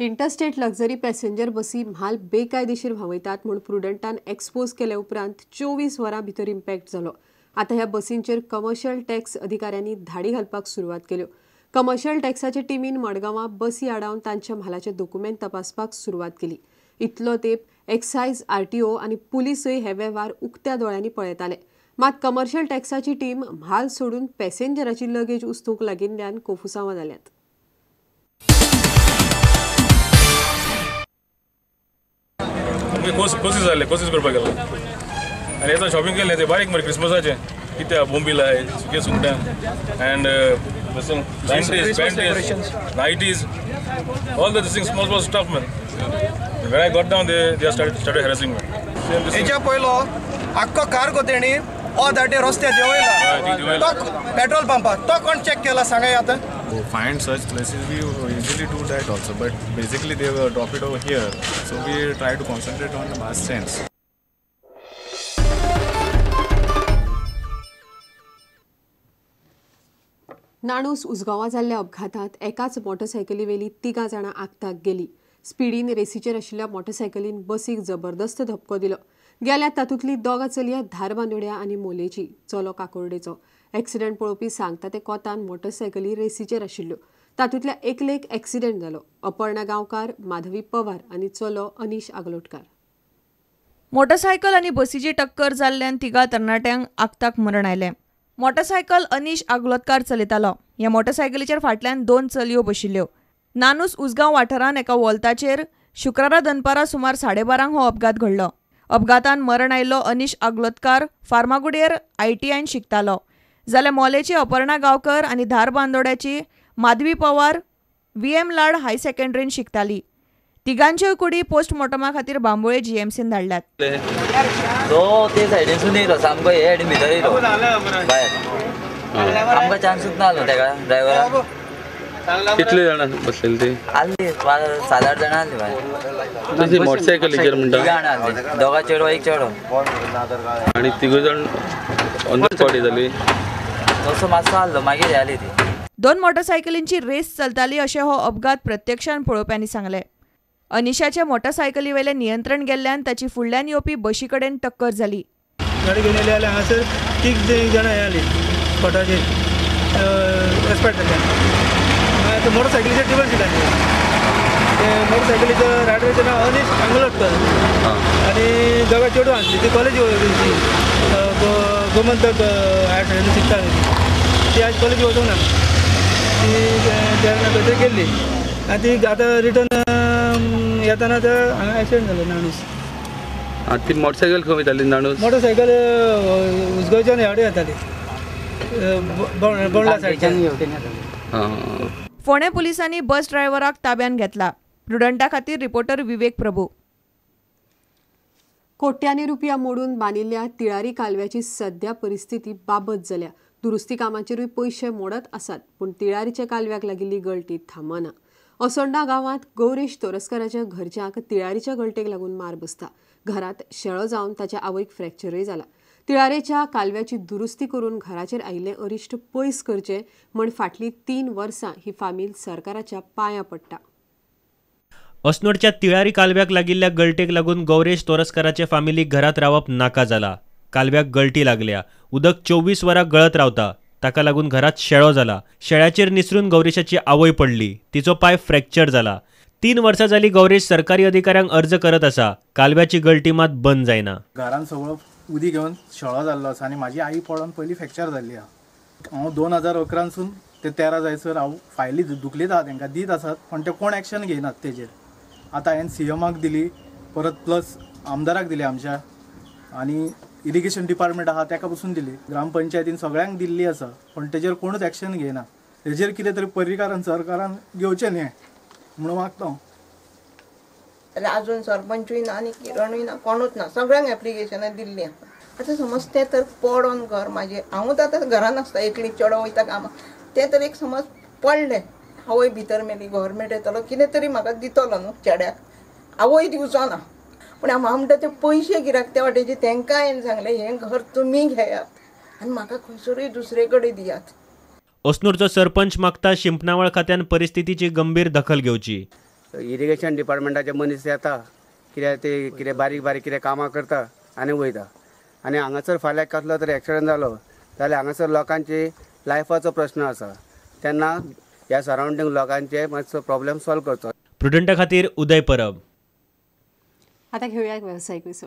Interstate luxury passenger बसी म्हाल बेकायदेशीर व्हावयतात म्हूण प्रुडंटान एक्सपोज केले उपरांत 24 वरां भितर इम्पॅक्ट जालो। आता ह्या बसींचेर कमर्शियल टॅक्स अधिकाऱ्यांनी धाडी घालपाक सुरवात केल्यो। कमर्शियल टॅक्साचे टीमीन मडगांवां बसी आडावन तांच्या म्हालाचे डॉक्युमेंट तपासपाक सुरवात केली। इतलो तेंप एक्सायज, आरटीओ आनी पुलीसय हे वेव्हार उक्त्या दोळ्यांनी पळयताले। मात कमर्शियल टॅक्साची टीम म्हाल सोडून पॅसेंजराची लगेज उस्तूंक लागिल्ल्यान कोफुसांवां जाल्यात। कोर्सीस जाले, कोर्सीस करपाक गेलो आनी येता शॉपिंग केलें ते बारीक मरे क्रिसमसाचे कित्या बोंबील आय सुके सुंगटां end panties nighties all the things small stuff man. When I got down they started harassing me. हेच्या पयलो आख्खो कार कोतेणी दाटे रस्त्यार देवयला तो पेट्रोल पंपार तो कोण चेक केला सांगाय आता find such places we usually do that also, but basically they will drop it over here, so we try to concentrate on the bus stands. नाणूस उसगांवां जाल्ल्या अपघातांत एकाच मोटरसायकली वेली 3 जाणां आगताक गेली। स्पीडीन रेसीचेर आशिल्ल्या मोटरसायकलीन बसीक जबरदस्त धपको दिलो। गेल्यात तातूंतली 2 चलयां धारबांदोड्या आनी मोलेची, चलो काकोर्डेचो। एक्सिडेंट पळोवपी सांगता ते कोतान मोटरसायकली रेसीचेर आशिल्ल्यो। तातूंतल्या एकलेक एक्सिडेंट जालो। अपर्णा गांवकार, माधवी पवार आनी चलो अनीश आगलोटकार। मोटरसायकल आनी बसीची टक्कर जाल्ल्यान 3 तरणाट्यांक आगताक मरण आयलें। मोटरसायकल अनीश आगलोटकार चलयतालो। ह्या मोटरसायकलीचेर फाटल्यान 2 चलयो बशिल्ल्यो। नानूस उसगांव वाठारांत एका वॉल्ताचेर शुक्रारा दनपारा सुमार 12:30 हो अपघात घडलो। अपघातान मरण आयिल्लो अनीश आगलोटकार फार्मागुडयेर ITIन शिकतालो, जाल्यार मोलेची अपर्णा गांवकर आनी धारबांदोड्याची माधवी पवार VM लाड हाय सेकंडरीन शिकताली। तिगांच्यो कुडी पोस्टमॉर्टमा खातीर बांबोळे GMCन धाडल्यात। तो ते सायडीनसून येयलो सामको हे सायडीन भितर येयलो भायर आमकां चान्सूच ना आलो तेका ड्रायव्हराक। कितले जाणां बसलेले ते? आसली 7-8 जाणां आसली भायर। तशी मोटरसायकलीचेर म्हणटा? 3 जाणां आसली, 2 चेडो 1 चेडो। आनी 3 जाण ऑन द स्पॉट जाली? तसो मातसो आसलो मागीर जाली ती। 2 मोटरसायकलींची रेस चलताली अशें हो अपघात प्रत्यक्षान पळोवप्यांनी सांगलें। अनिशाच्या मोटरसायकली वेलें नियंत्रण गेल्ल्यान ताची फुडल्यान येवपी बशी कडेन टक्कर जाली। गाडी घेवन येयले जाल्यार हांगासर 3 जाणां येयली स्पॉटाचेर एक्सपर्ट जाल्ल्यान। मागीर मोटरसायकलीचेर टेबल शिटांनी ते मोटरसायकलीचो रायडराचें नांव अनीश आंगलोटकर आनी 2 चेडूं आसली ती कॉलेज वयली गोमंतक हायर सेकंडरी शिकता ती आयज कॉलेज वचूंक ना ती तेन्ना थंयसर गेल्ली आनी ती आतां रिटर्न येताना हांगा एक्सिडेंट जालो नाणूस। ती मोटरसायकल खंय वयताली नाणूस? मोटरसायकल उसगांवच्यान हेवटेन येताली बोंडला सायडच्यान। फोंडे पुलिसांनी बस ड्रायव्हराक ताब्यात घेतला। प्रुडंटा खातीर रिपोर्टर विवेक प्रभू। कोट्यांनी रुपया मोडून बांदिल्ल्या तिळारी कालव्याची सध्या परिस्थिती बाबत जाल्या। दुरुस्ती कामाचेरूय पयशे मोडत आसात, पूण तिळारीच्या कालव्याक लागिल्ली गळटी थांबना। असोंडा गांवांत गौरेश तोरसकाराच्या घरच्यांक तिळारीच्या गळटेक लागून मार बसता। घरात शेळो जावन ताच्या आवयक फ्रॅक्चरय जाला। तिळारेच्या कालव्याची दुरुस्ती करून घराचेर आयिल्ले अरिश्ट पयस करचे म्हण फाटली 3 वर्सां ही फामील सरकाराच्या पांयां पडटा। अस्नोडच्या तिळारी कालव्याक लागिल्ल्या गळटेक लागून गौरेश तोरसकाराचे फामिलीक घरात रावप नाका जाला। कालव्याक गळटी लागल्या, उदक 24 वरां गळत रावता, ताका लागून घरात शेळो जाला। शेळ्याचेर निसरून गौरेशाची आवय पडली, तिचो पाय फ्रॅक्चर जाला। 3 वर्सां जाली गौरेश सरकारी अधिकाऱ्यांक अर्ज करत आसा, कालव्याची गळटी मात बंद जायना। घरान सगळो उदी घेवन शेळो जाल्लो आसा आनी म्हाजी आई पडोन पयलीं फ्रॅक्चर जाल्ली आहा। हांव 2011सून ते 13 जायसर हांव फायली दुखलीत आहा तांकां दीत आसात, पण ते कोण एक्शन घेयनात तेजेर। आतां हांवें CMाक दिली, परत प्लस आमदाराक दिली आमच्या, आनी इरिगेशन डिपार्टमेंट आहा ताका पसून दिली, ग्रामपंचायतीन सगळ्यांक दिल्ली आसा, पण तेजेर कोणूच एक्शन घेयना। तेजेर कितें तरी परिकारण सरकारान घेवचें न्ही म्हणून मागता हांव। अजून सरपंचूय ना आनी किरणूय ना, कोणूच ना, सगळ्यांक एप्लिकेशनां दिल्ली आसा। आतां समज तें तर पडोन घर म्हाजें हांवूच आतां घरान आसता, एकली चेडो वयता कामाक, तें तर एक समज पडलें, आवय भितर मेली, गव्हर्मेंट येतलो कितें तरी म्हाका दितलो न्हू चेड्याक, आवय दिवचो ना। पूण हांव म्हणटा ते पयशे गिराक त्या वाटेचे तांकां हांवें सांगलें हें घर तुमी घेयात आनी म्हाका खंयसरूय दुसरे कडेन दियात। अस्नूरचो सरपंच मागता शिंपणावळ खात्यान परिस्थितीची गंभीर दखल घेवची। इरिगेशन डिपार्टमेंटाचे मनीस येता कितें बारीक बारीक कितें कामां करता आनी वयता आनी हांगासर फाल्यां कसलो तरी एक्सिडंट जालो जाल्यार हांगासर लोकांची लायफाचो प्रश्न आसा तेन्ना ह्या सरावंडींग लोकांचे मातसो प्रॉब्लेम सॉल्व करचो. प्रुडंटा खातीर उदय परब. आता घेऊया एक व्यावसायिक विसव.